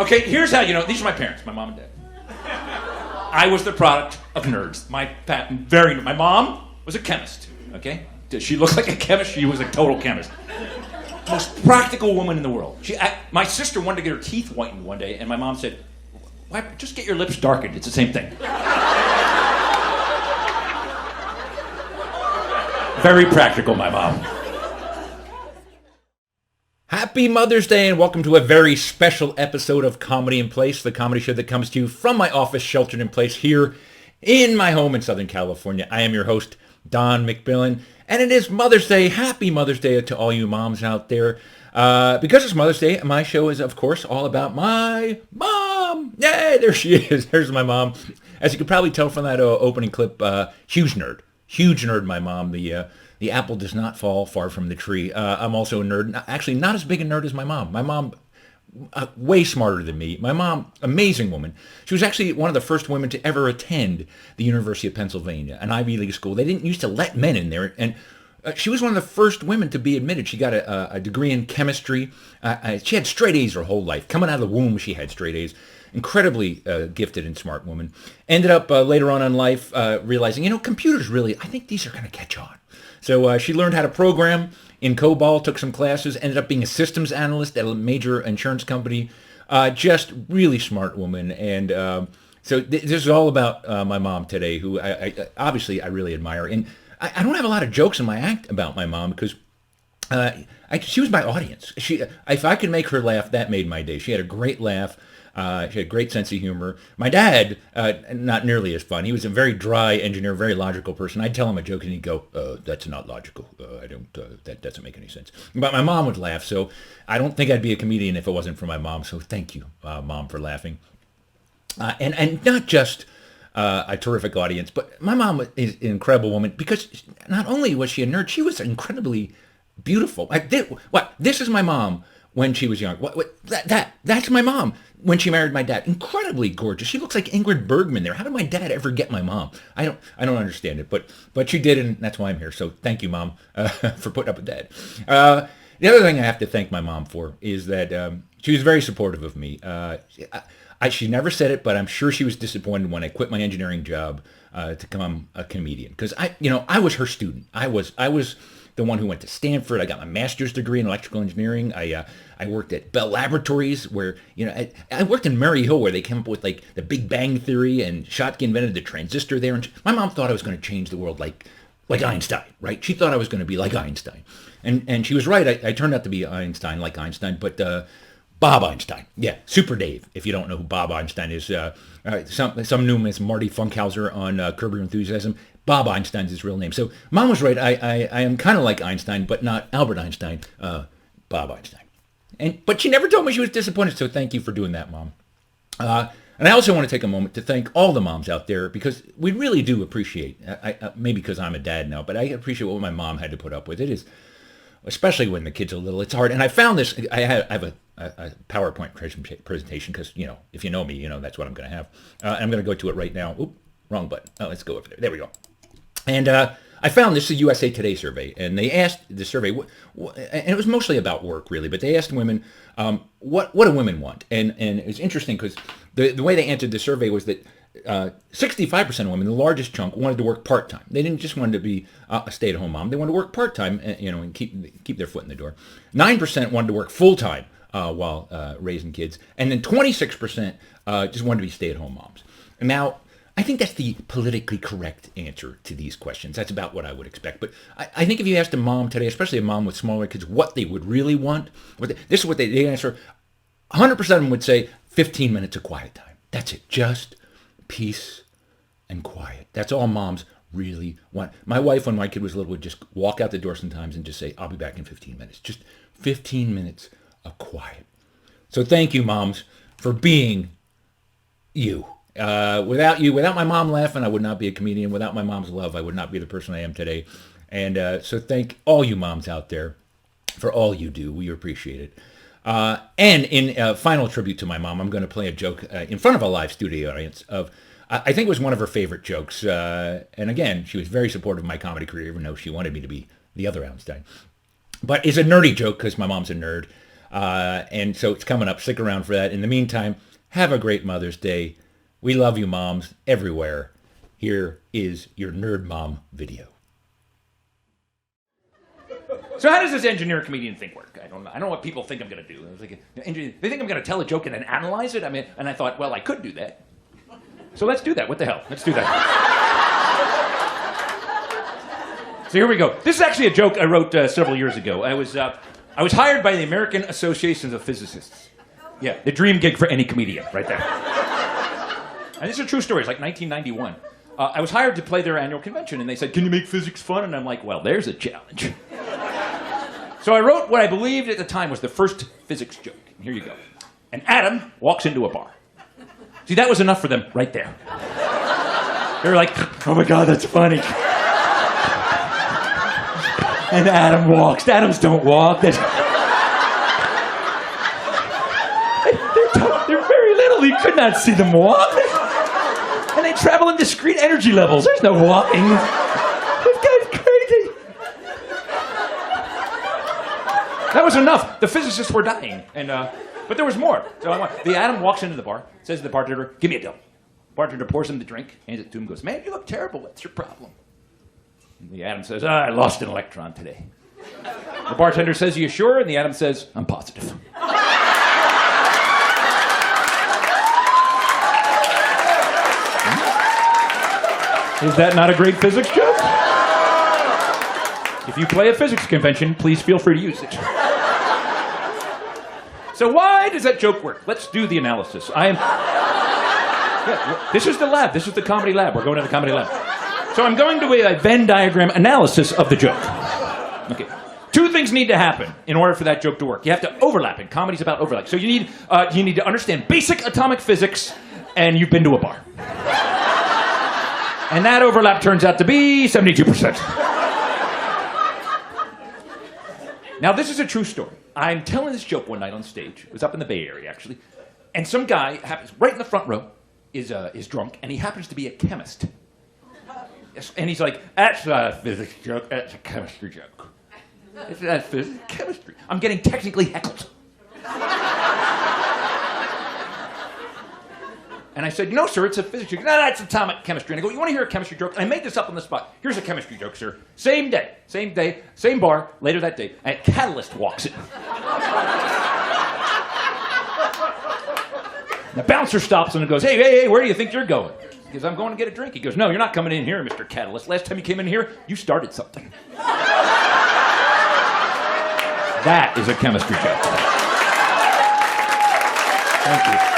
Okay, here's how you know. These are my parents, my mom and dad. I was the product of nerds. My mom was a chemist, okay? She looked like a chemist. She was a total chemist. Most practical woman in the world. My sister wanted to get her teeth whitened one day, and my mom said, "Why, just get your lips darkened. It's the same thing." Very practical, my mom. Happy Mother's Day and welcome to a very special episode of Comedy in Place, the comedy show that comes to you from my office, sheltered in place here in my home in Southern California. I am your host, Don McMillan, and it is Mother's Day. Happy Mother's Day to all you moms out there. Because it's Mother's Day, my show is, of course, all about my mom. Yay, there she is. There's my mom. As you can probably tell from that opening clip, huge nerd. Huge nerd, my mom. The apple does not fall far from the tree. I'm also a nerd. Actually, not as big a nerd as my mom. My mom, way smarter than me. My mom, amazing woman. She was actually one of the first women to ever attend the University of Pennsylvania, an Ivy League school. They didn't used to let men in there, and she was one of the first women to be admitted. She got a degree in chemistry. She had straight A's her whole life. Coming out of the womb, she had straight A's. Incredibly gifted and smart woman. Ended up later on in life realizing, computers really, I think these are going to catch on. So she learned how to program in COBOL, took some classes, ended up being a systems analyst at a major insurance company. Just really smart woman. And so this is all about my mom today, who I obviously I really admire. And I don't have a lot of jokes in my act about my mom because she was my audience. If I could make her laugh, that made my day. She had a great laugh. She had a great sense of humor. My dad, not nearly as fun. He was a very dry engineer, very logical person. I'd tell him a joke and he'd go, "That's not logical. That doesn't make any sense." But my mom would laugh, so I don't think I'd be a comedian if it wasn't for my mom. So thank you, Mom, for laughing. And not just a terrific audience, but my mom is an incredible woman because not only was she a nerd, she was incredibly beautiful. This is my mom when she was young. That's my mom when she married my dad. Incredibly gorgeous. She looks like Ingrid Bergman there. How did my dad ever get my mom? I don't understand it, but she did, and that's why I'm here. So thank you, Mom, for putting up with that. The other thing I have to thank my mom for is that she was very supportive of me. She never said it, but I'm sure she was disappointed when I quit my engineering job to become a comedian because I was her student. I was the one who went to Stanford. I got my master's degree in electrical engineering. I worked at Bell Laboratories where, I worked in Murray Hill where they came up with like the Big Bang Theory and Schottky invented the transistor there. And my mom thought I was going to change the world like Einstein, right? She thought I was going to be like Einstein. And she was right. I turned out to be Einstein, like Einstein, but Bob Einstein. Yeah, Super Dave, if you don't know who Bob Einstein is. Some knew him as Marty Funkhauser on Curb Your Enthusiasm. Bob Einstein's his real name. So Mom was right. I am kind of like Einstein, but not Albert Einstein, Bob Einstein. But she never told me she was disappointed, so thank you for doing that, Mom. And I also want to take a moment to thank all the moms out there because we really do appreciate, maybe because I'm a dad now, but I appreciate what my mom had to put up with. It is, especially when the kids are little, it's hard. And I found this, I have a PowerPoint presentation because, if you know me, that's what I'm going to have. I'm going to go to it right now. Oop, wrong button. Oh, let's go over there. There we go. And I found this is a USA Today survey, and they asked the survey, and it was mostly about work, really, but they asked women, what do women want? And it was interesting because the way they answered the survey was that 65% of women, the largest chunk, wanted to work part-time. They didn't just want to be a stay-at-home mom. They wanted to work part-time, and keep their foot in the door. 9% wanted to work full-time while raising kids, and then 26% just wanted to be stay-at-home moms. And now, I think that's the politically correct answer to these questions. That's about what I would expect. But I think if you asked a mom today, especially a mom with smaller kids, what they would really want, this is what they answer. 100% of them would say 15 minutes of quiet time. That's it. Just peace and quiet. That's all moms really want. My wife, when my kid was little, would just walk out the door sometimes and just say, "I'll be back in 15 minutes." Just 15 minutes of quiet. So thank you, moms, for being you. Without you, without my mom laughing, I would not be a comedian. Without my mom's love, I would not be the person I am today. And so thank all you moms out there for all you do. We appreciate it. And in a final tribute to my mom, I'm going to play a joke in front of a live studio audience of, I think it was one of her favorite jokes. And again, she was very supportive of my comedy career, even though she wanted me to be the other Einstein. But it's a nerdy joke because my mom's a nerd. And so it's coming up. Stick around for that. In the meantime, have a great Mother's Day. We love you, moms, everywhere. Here is your Nerd Mom video. So how does this engineer comedian thing work? I don't know what people think I'm going to do. I was like, they think I'm going to tell a joke and then analyze it? I mean, and I thought, well, I could do that. So let's do that. What the hell? Let's do that. So here we go. This is actually a joke I wrote several years ago. I was hired by the American Association of Physicists. Yeah, the dream gig for any comedian, right there. And this is a true story. It's like 1991. I was hired to play their annual convention, and they said, "Can you make physics fun?" And I'm like, "Well, there's a challenge." So I wrote what I believed at the time was the first physics joke. And here you go. And Adam walks into a bar. See, that was enough for them right there. They were like, "Oh my God, that's funny." And Adam walks. Adams don't walk. They're very little. You could not see them walk. And they travel in discrete energy levels. There's no walking. This guy's crazy. That was enough. The physicists were dying. But there was more. So the Adam walks into the bar, says to the bartender, "Give me a double." Bartender pours him the drink, hands it to him, goes, "Man, you look terrible. What's your problem?" And the Adam says, "I lost an electron today." The bartender says, "Are you sure?" And the Adam says, "I'm positive." Is that not a great physics joke? If you play a physics convention, please feel free to use it. So why does that joke work? Let's do the analysis. This is the lab. This is the comedy lab. We're going to the comedy lab. So I'm going to a Venn diagram analysis of the joke. Okay. Two things need to happen in order for that joke to work. You have to overlap it. Comedy's about overlap. So you need to understand basic atomic physics, and you've been to a bar. And that overlap turns out to be 72%. Now, this is a true story. I'm telling this joke one night on stage. It was up in the Bay Area, actually. And some guy happens, right in the front row, is drunk, and he happens to be a chemist. And he's like, "That's not a physics joke, that's a chemistry joke." It's not physics, chemistry. I'm getting technically heckled. And I said, "No, sir, it's a physics joke." "No, that's atomic chemistry." And I go, "You want to hear a chemistry joke?" And I made this up on the spot. "Here's a chemistry joke, sir. Same day, same bar, later that day, and a catalyst walks in. The bouncer stops him and goes, hey, where do you think you're going?" He goes, "I'm going to get a drink." He goes, "No, you're not coming in here, Mr. Catalyst. Last time you came in here, you started something." That is a chemistry joke. Thank you.